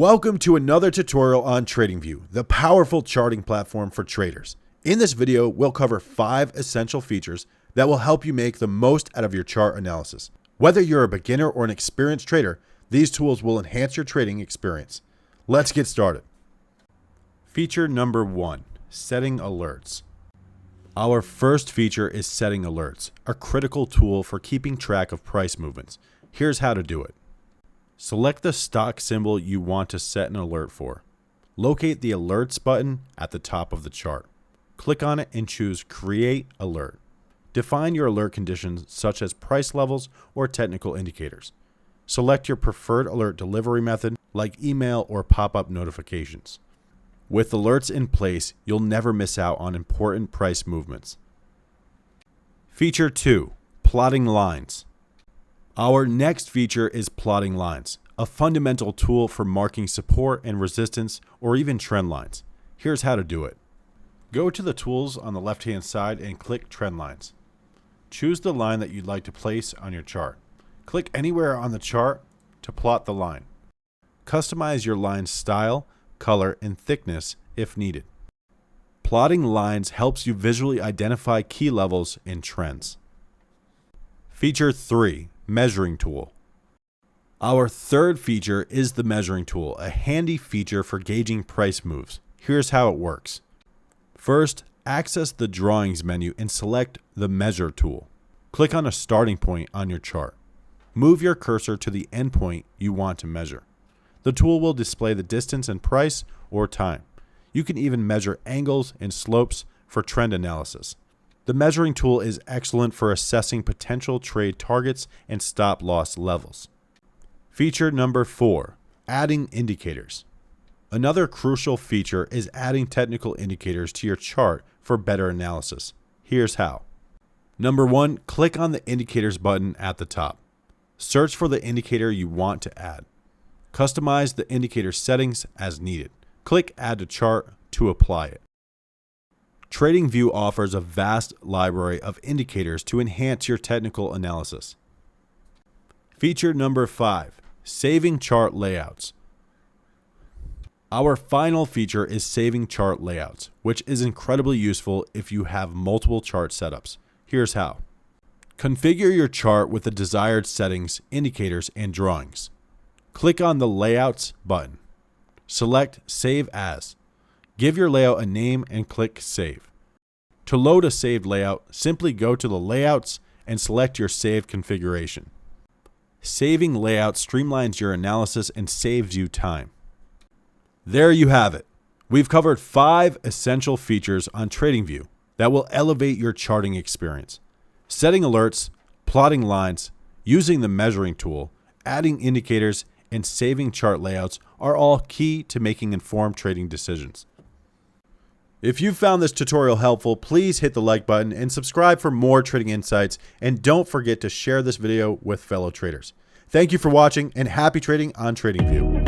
Welcome to another tutorial on TradingView, the powerful charting platform for traders. In this video, we'll cover 5 essential features that will help you make the most out of your chart analysis. Whether you're a beginner or an experienced trader, these tools will enhance your trading experience. Let's get started. Feature number 1, setting alerts. Our first feature is setting alerts, a critical tool for keeping track of price movements. Here's how to do it. Select the stock symbol you want to set an alert for. Locate the Alerts button at the top of the chart. Click on it and choose Create Alert. Define your alert conditions such as price levels or technical indicators. Select your preferred alert delivery method like email or pop-up notifications. With alerts in place, you'll never miss out on important price movements. Feature 2, plotting lines. Our next feature is plotting lines, a fundamental tool for marking support and resistance or even trend lines. Here's how to do it. Go to the tools on the left-hand side and click Trend Lines. Choose the line that you'd like to place on your chart. Click anywhere on the chart to plot the line. Customize your line's style, color, and thickness if needed. Plotting lines helps you visually identify key levels and trends. Feature 3, measuring tool. Our third feature is the measuring tool, a handy feature for gauging price moves. Here's how it works. First, access the drawings menu and select the measure tool. Click on a starting point on your chart. Move your cursor to the endpoint you want to measure. The tool will display the distance and price or time. You can even measure angles and slopes for trend analysis. The measuring tool is excellent for assessing potential trade targets and stop loss levels. Feature number 4, adding indicators. Another crucial feature is adding technical indicators to your chart for better analysis. Here's how. Number 1, click on the indicators button at the top. Search for the indicator you want to add. Customize the indicator settings as needed. Click Add to Chart to apply it. TradingView offers a vast library of indicators to enhance your technical analysis. Feature number 5, saving chart layouts. Our final feature is saving chart layouts, which is incredibly useful if you have multiple chart setups. Here's how. Configure your chart with the desired settings, indicators, and drawings. Click on the Layouts button. Select Save As. Give your layout a name and click Save. To load a saved layout, simply go to the Layouts and select your saved configuration. Saving layouts streamlines your analysis and saves you time. There you have it. We've covered 5 essential features on TradingView that will elevate your charting experience. Setting alerts, plotting lines, using the measuring tool, adding indicators, and saving chart layouts are all key to making informed trading decisions. If you found this tutorial helpful, please hit the like button and subscribe for more trading insights, and don't forget to share this video with fellow traders. Thank you for watching and happy trading on TradingView.